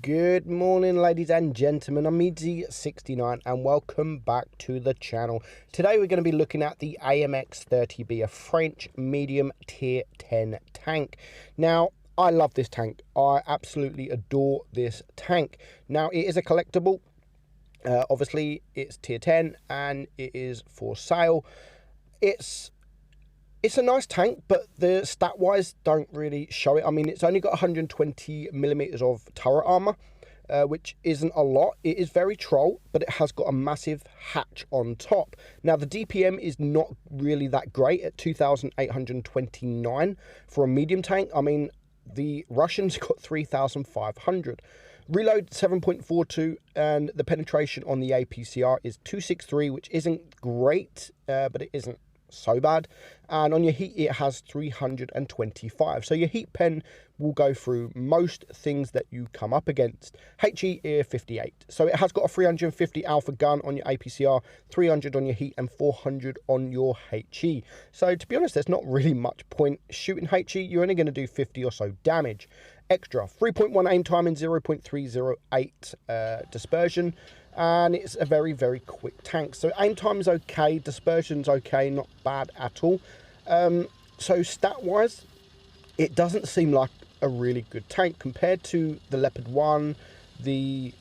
Good morning, ladies and gentlemen. I'm Meadsy69 and welcome back to the channel. Today we're going to be looking at the AMX 30B, a French medium tier 10 tank. Now, I love this tank. I absolutely adore this tank. Now, it is a collectible. Obviously, it's tier 10 and it is for sale. It's a nice tank, but the stat-wise don't really show it. I mean, it's only got 120 millimeters of turret armor, which isn't a lot. It is very troll, but it has got a massive hatch on top. Now, the DPM is not really that great at 2,829 for a medium tank. I mean, the Russians got 3,500. Reload 7.42, and the penetration on the APCR is 263, which isn't great, but it isn't so bad. And on your heat, it has 325. So your heat pen will go through most things that you come up against. HE 58. So it has got a 350 alpha gun on your APCR, 300 on your heat, and 400 on your HE. So to be honest, there's not really much point shooting HE. You're only going to do 50 or so damage. Extra 3.1 aim time and 0.308 dispersion. And it's a very, very quick tank. So aim time is okay, dispersion's okay, not bad at all. So stat-wise, it doesn't seem like a really good tank compared to the Leopard 1, the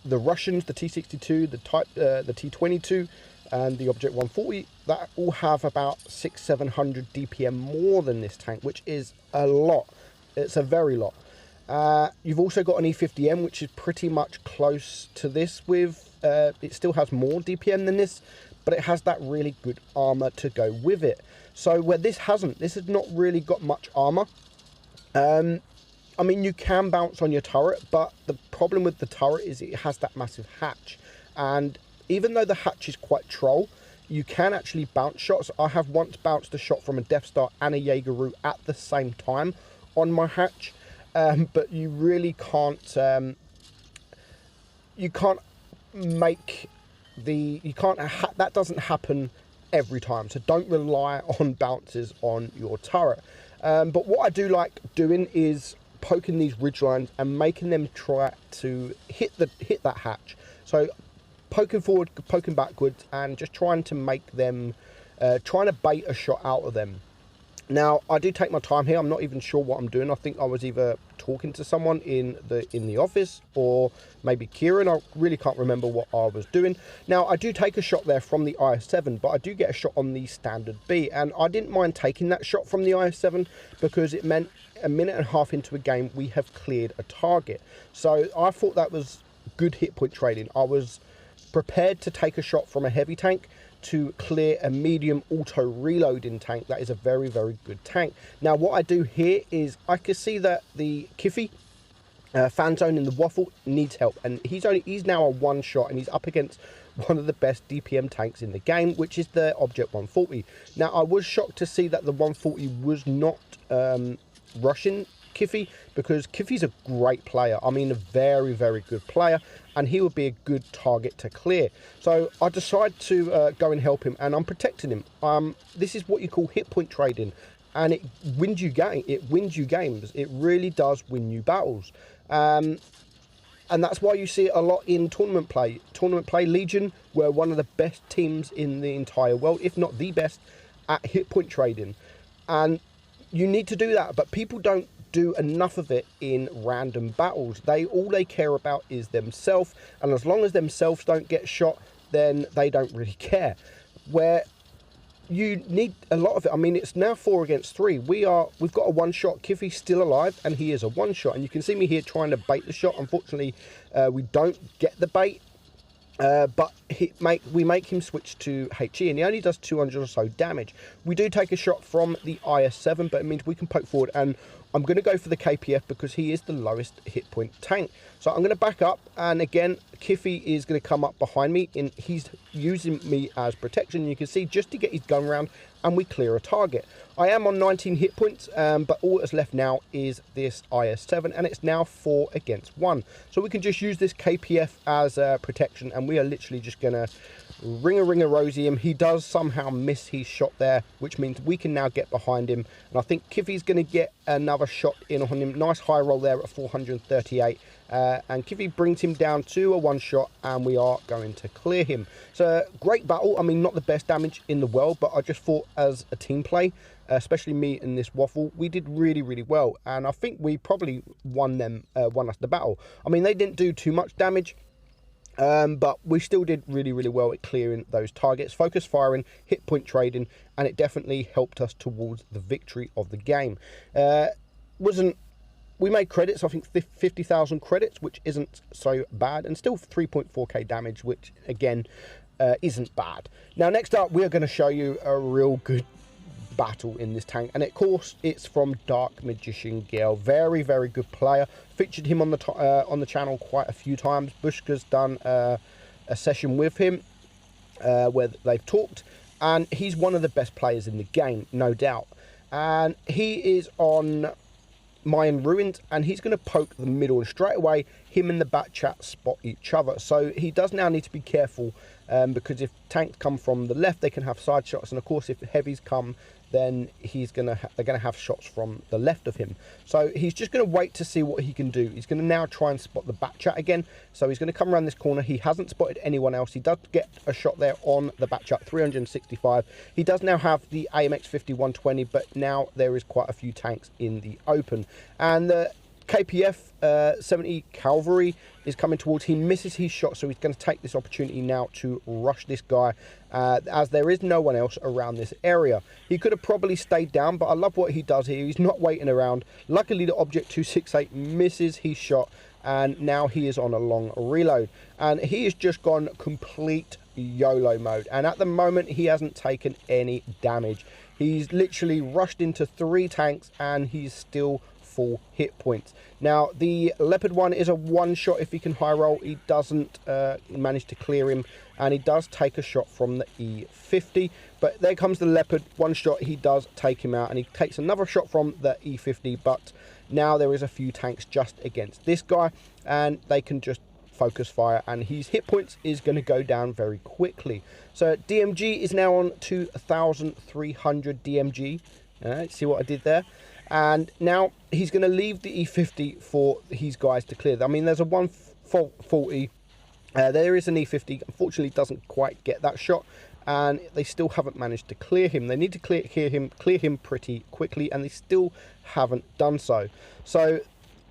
Russians, the T62, the T22, and the Object 140. That all have about 600-700 DPM more than this tank, which is a lot. It's a very lot. You've also got an E50M, which is pretty much close to this with, it still has more DPM than this, but it has that really good armor to go with it. So where this has not really got much armor. I mean, you can bounce on your turret, but the problem with the turret is it has that massive hatch. And even though the hatch is quite troll, you can actually bounce shots. I have once bounced a shot from a Death Star and a Jaeger at the same time on my hatch. But you really can't, that doesn't happen every time. So don't rely on bounces on your turret. But what I do like doing is poking these ridge lines and making them try to hit that hatch. So poking forward, poking backwards, and just trying to make them, trying to bait a shot out of them. Now, I do take my time here. I'm not even sure what I'm doing. I think I was either talking to someone in the office or maybe Kieran. I really can't remember what I was doing. Now, I do take a shot there from the IS-7, but I do get a shot on the standard B. And I didn't mind taking that shot from the IS-7 because it meant a minute and a half into a game, we have cleared a target. So I thought that was good hit point trading. I was prepared to take a shot from a heavy tank to clear a medium auto reloading tank. That is a very, very good tank. Now, what I do here is I can see that the Kiffy fan zone in the waffle needs help, and he's now a one shot, and he's up against one of the best DPM tanks in the game, which is the Object 140. Now, I was shocked to see that the 140 was not Russian Kiffy, because Kiffy's a great player. I mean, a very, very good player, and he would be a good target to clear. So I decide to go and help him, and I'm protecting him. This is what you call hit point trading, and it wins you games. It really does win you battles. And that's why you see it a lot in tournament play. Tournament play, Legion were one of the best teams in the entire world, if not the best, at hit point trading. And you need to do that, but people don't do enough of it in random battles. All they care about is themselves, and as long as themselves don't get shot, then they don't really care. Where you need a lot of it. I mean, it's now 4 against 3. We've got a one shot. Kiffy's still alive, and he is a one shot. And you can see me here trying to bait the shot. Unfortunately, we don't get the bait. But we make him switch to HE, and he only does 200 or so damage. We do take a shot from the IS-7, but it means we can poke forward, and I'm going to go for the KPF because he is the lowest hit point tank. So I'm going to back up, and again, Kiffy is going to come up behind me, and he's using me as protection. You can see just to get his gun round, and we clear a target. I am on 19 hit points, but all that's left now is this IS-7, and it's now 4 against 1. So we can just use this KPF as protection, and we are literally just going to ring-a-ring-a-rosy him. He does somehow miss his shot there, which means we can now get behind him. And I think Kiffy's going to get another shot in on him. Nice high roll there at 438. And Kiffy brings him down to a one-shot, and we are going to clear him. So, great battle. I mean, not the best damage in the world, but I just thought as a team play, especially me and this waffle, we did really, really well. And I think we probably won us the battle. I mean, they didn't do too much damage. But we still did really, really well at clearing those targets, focus firing, hit point trading, and it definitely helped us towards the victory of the game. We made credits, I think 50,000 credits, which isn't so bad, and still 3.4k damage, which again isn't bad. Now, next up, we are going to show you a real good battle in this tank, and of course it's from Dark Magician Gale. Very, very good player. Featured him on the channel quite a few times. Bushka's done a session with him where they've talked, and he's one of the best players in the game, no doubt. And he is on Mayan Ruins, and he's going to poke the middle, and straight away him and the bat chat spot each other. So he does now need to be careful, because if tanks come from the left, they can have side shots, and of course if heavies come, then they're gonna have shots from the left of him. So he's just gonna wait to see what he can do. He's gonna now try and spot the bat chat again. So he's gonna come around this corner. He hasn't spotted anyone else. He does get a shot there on the bat chat, 365. He does now have the AMX 5120, but now there is quite a few tanks in the open. And the KPF 70 Cavalry is coming towards. He misses his shot, so he's going to take this opportunity now to rush this guy, as there is no one else around this area. He could have probably stayed down, but I love what he does here. He's not waiting around. Luckily, the Object 268 misses his shot, and now he is on a long reload. And he has just gone complete YOLO mode, and at the moment, he hasn't taken any damage. He's literally rushed into 3 tanks, and he's still full hit points. Now, the Leopard one is a one-shot if he can high roll. He doesn't manage to clear him, and he does take a shot from the E50. But there comes the Leopard, one shot, he does take him out, and he takes another shot from the E50, but now there is a few tanks just against this guy, and they can just focus fire, and his hit points is going to go down very quickly. So DMG is now on 2,300 DMG. See what I did there? And now he's going to leave the E50 for his guys to clear. I mean, there's a 140. There is an E50. Unfortunately, doesn't quite get that shot, and they still haven't managed to clear him. They need to clear him pretty quickly, and they still haven't done so. So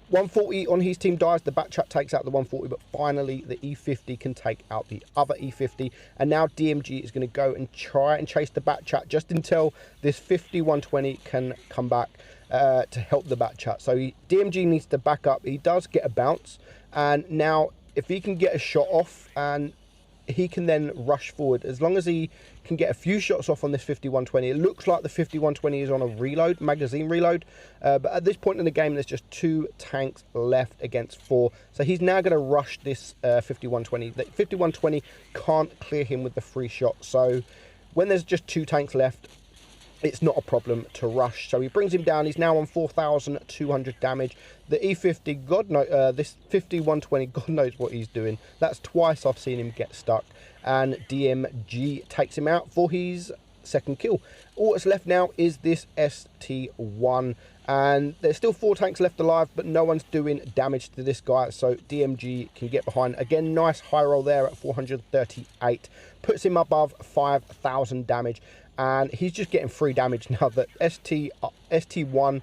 140 on his team dies. The bat chat takes out the 140, but finally the E50 can take out the other E50. And now DMG is going to go and try and chase the bat chat just until this 5120 can come back to help the bat chat. So DMG needs to back up. He does get a bounce, and now if he can get a shot off, and he can then rush forward. As long as he can get a few shots off on this 5120, it looks like the 5120 is on a reload, magazine reload. But at this point in the game, there's just 2 tanks left against 4. So he's now going to rush this 5120. The 5120 can't clear him with the free shot. So when there's just 2 tanks left, it's not a problem to rush. So he brings him down. He's now on 4,200 damage. The E50, this 5120, God knows what he's doing. That's twice I've seen him get stuck. And DMG takes him out for his 2nd kill. All that's left now is this ST1. And there's still 4 tanks left alive, but no one's doing damage to this guy. So DMG can get behind. Again, nice high roll there at 438. Puts him above 5,000 damage. And he's just getting free damage now that ST1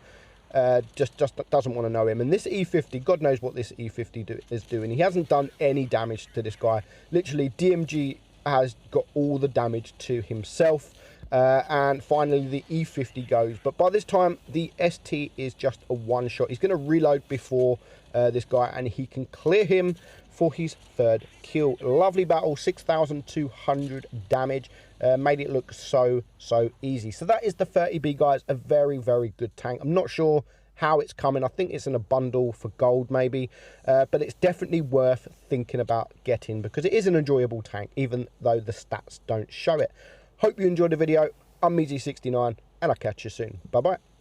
just doesn't want to know him. And this E50, God knows what this E50 is doing. He hasn't done any damage to this guy. Literally, DMG has got all the damage to himself. And finally, the E50 goes. But by this time, the ST is just a one-shot. He's going to reload before this guy, and he can clear him for his 3rd kill. Lovely battle, 6,200 damage. Made it look so easy. So that is the 30B, guys. A very, very good tank. I'm not sure how it's coming. I think it's in a bundle for gold, maybe. But it's definitely worth thinking about getting, because it is an enjoyable tank, even though the stats don't show it. Hope you enjoyed the video. I'm Meadsyre69, and I'll catch you soon. Bye-bye.